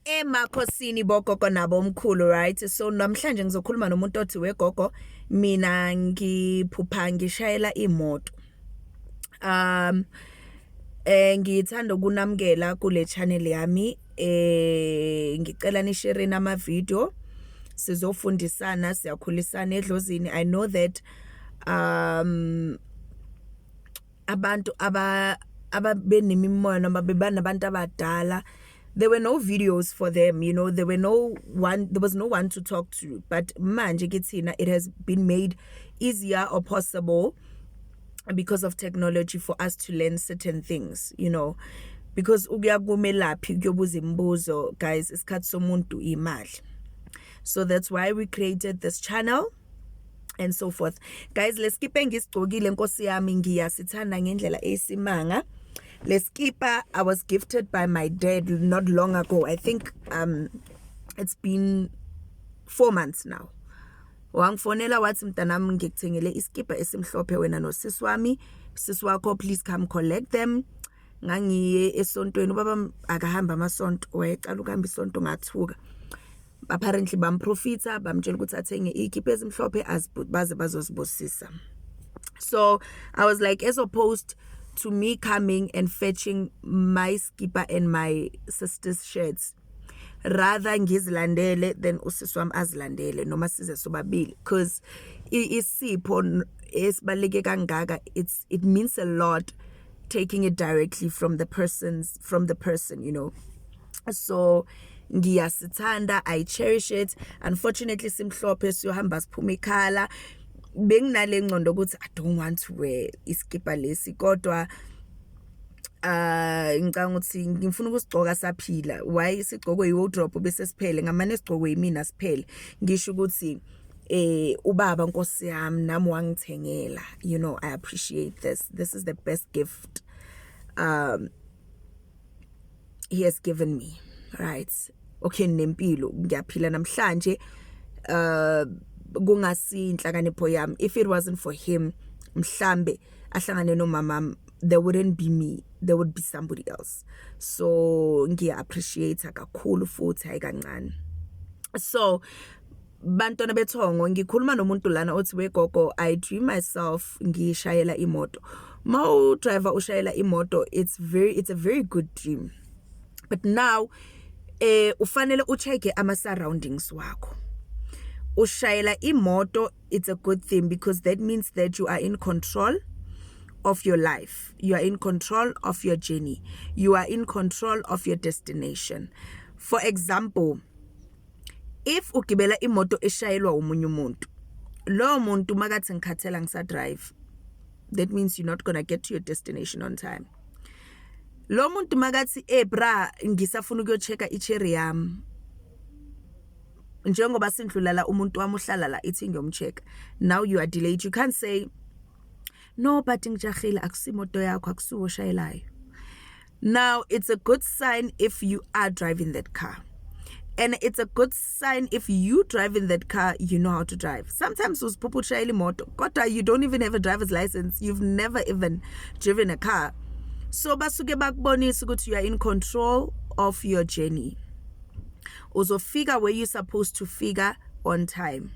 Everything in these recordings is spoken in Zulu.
Emakhosini bogogo nabo omkhulu, right? So namhlanje ngizokhuluma nomuntu othi wegogo mina ngiphupha ngishayela imoto. Ngithanda ukunamukela kule channel yami. Ngicela nishare nama video sizofundisana siyakhulisana edlozini. I know that abantu ababenimimoya noma bebanabantu abadala, there were no videos for them, you know, there was no one to talk to. But manje kithina, it has been made easier or possible because of technology for us to learn certain things, you know, because uyakumelaphi kuyobuza imibuzo, guys, isikhathi somuntu imali. So that's why we created this channel and so forth. Guys, let's keep ngisigcokile nkosi yami ngiyasithanda ngendlela esimanga. Let's keep I was gifted by my dad not long ago. I think it's been 4 months now. Wangifonela wathi mntanami ngikuthengele iskipa esimhlophe wena nosisi wami. Sisi wakho please come collect them. Ngangiye esontweni ubaba akahamba amasonto wayecala ukuhamba isonto ngathuka. Apparently bamprofita bamtshela ukuthi athenge ikipa ezimhlophe baze bazosibusisa. So I was like, as opposed to me coming and fetching my skipper and my sister's shirts, rather ngizilandele than usisi wami azilandele noma size sobabili, because isipho esibaleke kangaka, it means a lot taking it directly from the person, you know. So ngiyasithanda, I cherish it. Unfortunately simhlophe siyohamba siphume ikhala. Benginale ngcondo ukuthi I don't want to wear iskipa lesi, kodwa ngicanga ukuthi ngifuna ukusigcoka saphila. Why isigcoko iwardrobe bese siphele, ngamane isigcoko yimina siphele. Ngisho ukuthi ubaba nkosi yami nami wangithengela, you know. I appreciate this is the best gift he has given me, right? Okay, nempilo ngiyaphila namhlanje kungasi inhlakanipho yami. If it wasn't for him, mhlambe ahlangane nomama, there wouldn't be me, there would be somebody else. So ngiya appreciate kakhulu futhi hayi kancane. So bantwana bethongo, ngikhuluma nomuntu lana othi wegogo, I dream myself ngishayela imoto. Ma driver ushayela imoto, it's a very good dream. But now ufanele ucheke ama surroundings wakho. Ushayela imoto, it's a good thing because that means that you are in control of your life. You are in control of your journey. You are in control of your destination. For example, if ugibela imoto eshayelwa umunye umuntu, lo muntu makathi ngikhathela ngisa drive, that means you're not going to get to your destination on time. Lo muntu makathi bra ngisafuna ukuyochecka icherry yami, njengoba sindlulala umuntu wami uhlala la ithi ngiyomchecka, now you are delayed. You can't say no but ngijahile akusimoto yakho akusuwoshayelayo. Now it's a good sign if you are driving that car, and it's a good sign if you driving that car, you know how to drive. Sometimes uziphupha ushayela imoto kodwa you don't even have a driver's license, you've never even driven a car. So basuke bakubonisa ukuthi you are in control of your journey. Uzofika where you're supposed to figure on time.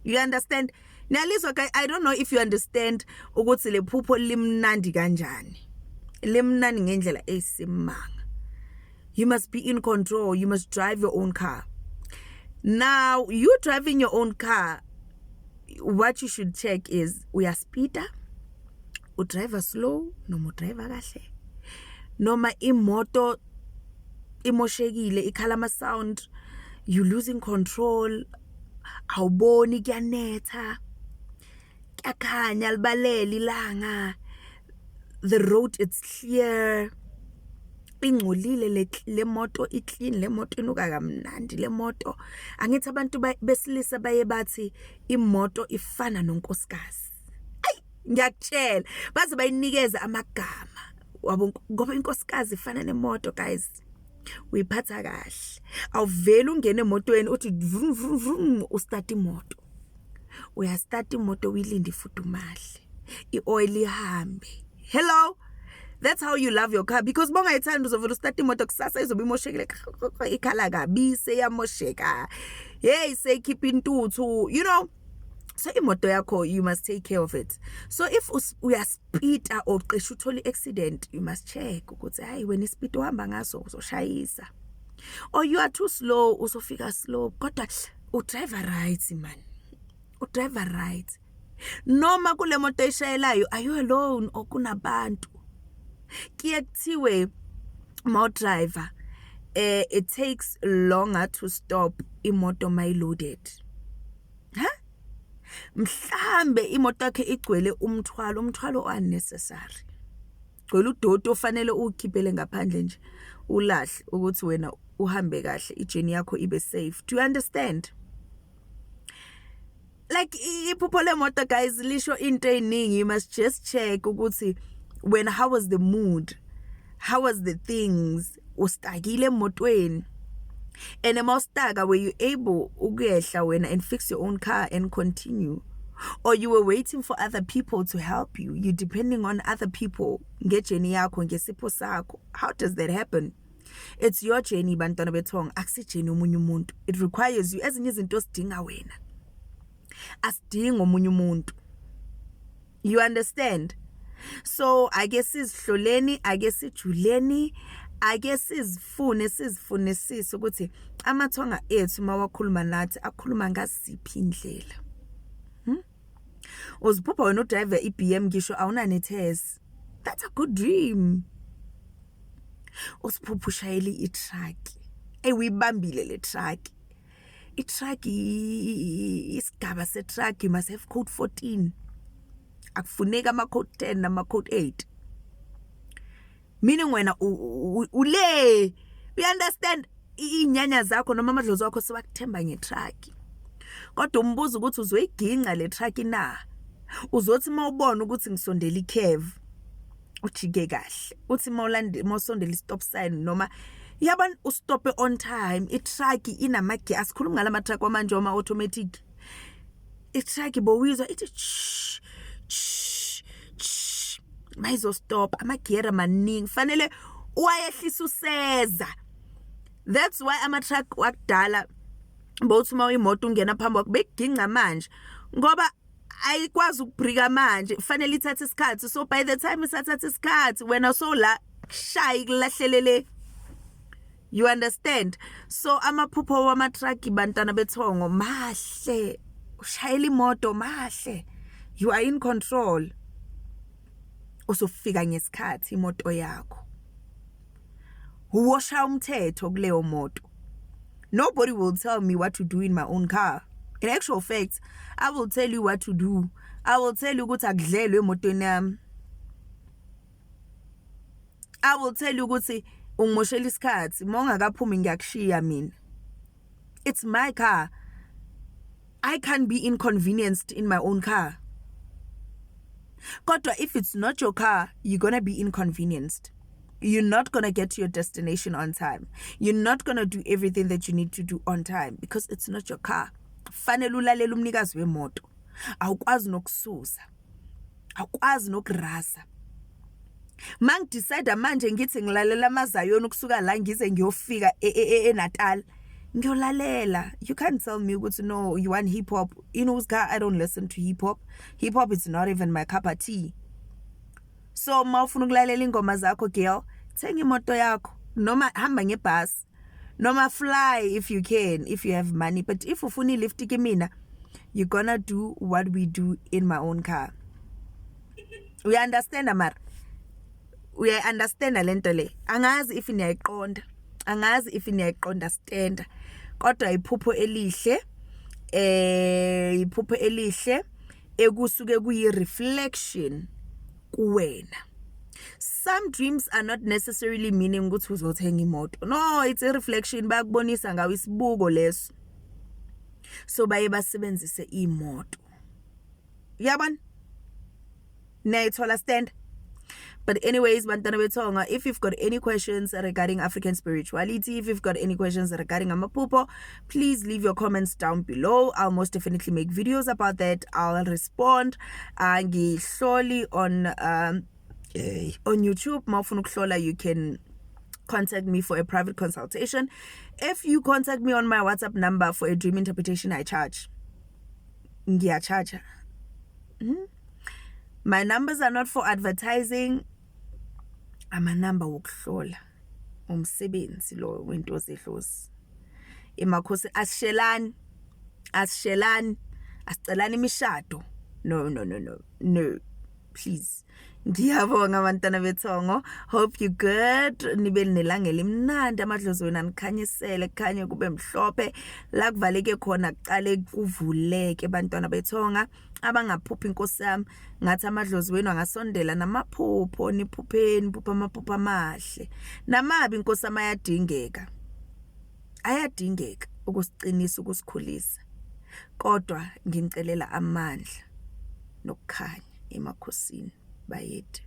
You understand? Now listen, okay, I don't know if you understand ukuthi le phupho limnandi kanjani. Limnandi ngendlela esimanga. You must be in control. You must drive your own car. Now, you driving your own car, what you should check is, we are speeder, u driver slow, noma driver kahle, noma imoto imoshekile ikhala ama sound, you losing control, awuboni kuyanetha, kuyakhanya libalele ilanga, the road it's clear, ingcolile le moto iclean, le moto inuka kamnandi, le moto angithi abantu besilisa baye bathi imoto ifana nonkosikazi. Ay ngiyakutshela baze bayinikeza amagama wabo ngoba inkosikazi ifana nemoto. Guys, uyiphatha kahle, awuvela ungene emotweni uthi vrum vrum vrum ustart imoto, uyastart imoto uyilinde ifudumale, ioil ihambe. Hello, That's how you love your car. Because bonga ithanda uzovela start imoto kusasa izobe imoshekile ikhala kabi seyamosheka. Hey, say keep intuthu, you know. So imoto yakho, you must take care of it. So if we are speed or qesha uthole accident, you must check ukuthi hayi when ispeed uhamba ngaso uzoshayisa. Or you are too slow, uzofika slow. Kodwa drive right man. Drive right. Noma kule moto eshayelayo, are you alone or kunabantu? Kiye kuthiwe more driver, it takes longer to stop imoto loaded. Huh? Mhlambe imoto yakhe igcwele umthwalo unnecessary. Gcwele udodo ofanele ukhiphele ngaphandle nje ulahle ukuthi wena uhambe kahle ijourney yakho ibe safe. Do you understand? Like iphupho lemoto guys lisho into eningi. You must just check ukuthi how was the mood, how was the things, ustakile emotweni. And emostaka, were you able ukuyehla wena and fix your own car and continue, or you were waiting for other people to help you? You depending on other people ngejourney yakho ngesipho sakho. How does that happen? It's your journey bantwana bethonga, akusijeni omunye umuntu. It requires you. Ezinye izinto sidinga wena, asidinga omunye umuntu. You understand? So I guess sizihloleni, I guess sijuleni, I guess sizifunisisa ukuthi amathonga ethu mawakhuluma nathi akhuluma ngasiphi indlela. Uziphupha wena udriver iBM ngisho awuna nethesi. That's a good dream. Uziphupha ushayela itruck. Uyibambile le truck. Itruck isigaba setruck you must have code 14. Akufuneka ama code 10 nama code 8. Meaning wena ule, we understand inyanya zakho noma amadlozi wakho sebakuthemba ngetruck. Kodwa umbuzo ukuthi uzoyiginqa le truck na. Uzothi mawubona ukuthi ngisondela icurve ujike kahle. Uthi mawusondela stop sign noma yabani ustope on time. Itruck inamagi asikhuluma ngalama truck wamanje ama automatic. Itruck bowizwa ithi mayizo stop amagera maningi fanele uwayehlisa useza. That's why ama truck wakudala bothi uma imoto ungena phambi kwakho beginqa manje ngoba ayikwazi ukubrika manje fanele ithathe isikhathi. So by the time isathatha isikhathi wena so la shayi kulahlelele. You understand? So amaphupho wama truck bantwana bethongo mahle. Ushayela imoto mahle. You are in control. Usofika ngesikhathi imoto yakho. Uwosha umthetho kuleyo moto. Nobody will tell me what to do in my own car. In actual fact, I will tell you what to do. I will tell you ukuthi akudlelwe emotweni yami. I will tell you ukuthi ungimoshela isikhathi mongakaphumi ngiyakushiya mina. It's my car. I can't be inconvenienced in my own car. Kodwa if it's not your car, you're gonna be inconvenienced. You're not gonna get to your destination on time. You're not gonna do everything that you need to do on time because it's not your car. Fanele ulalela umnikazi wemoto. Awukwazi nokususa. Awukwazi nokurasa. Mangidecide manje ngithi ngilalela amazayona ukusuka la ngize ngiyofika eNatal. Ngiyolalela. You can't tell me ukuthi no, you want hip hop. You know, I don't listen to hip hop. Hip hop is not even my cup of tea. So mawufuna ukulalela ingoma zakho girl, thenga imoto yakho noma hamba ngebus noma fly if you can, if you have money. But if ufuna ilift kimina, you're gonna do what we do in my own car. We understand Amar. We understand lento le. Angazi if niyayiqonda. Angazi if niyayiqonda stand. Kodwa iphupho elihle iphupho elihle ekusuke kuyi reflection kuwena. Some dreams are not necessarily meaning ukuthi uzothenga imoto. No, it's a reflection bayakubonisa ngawe isibuko leso. So baye basebenzise imoto. Yabona? Nayithola stand. But anyways, bantwana betonga, if you've got any questions regarding African spirituality, if you've got any questions regarding amaphupho, please leave your comments down below. I'll most definitely make videos about that. I'll respond. Ngihloli on On YouTube, mawufuna ukuhlola, you can contact me for a private consultation. If you contact me on my WhatsApp number for a dream interpretation, I charge. Ngiyacharge. My numbers are not for advertising. I'm a number wokuhlola umsebenzi lo wento zedlozi. Emakhosi asishelani asicelani imishado. No, please. Ngiyabonga abantwana bethongo. Hope you good. Nibe nelanga elimnandi, amadlozi wena nikhanyisele, khanye kube mhlophe, la kuvaleke khona kuqale kuvuleke bantwana bethonga. Abangaphuphi inkosi yami, ngathi amadlozi wenu angasondela namaphupho, niphupheni, phupha amaphupho amahle. Namabi inkosi yami ayadingeka ukusiqinisa, ukusikhulisa. Kodwa nginicelela amandla nokukhanya emakhosini bayethu.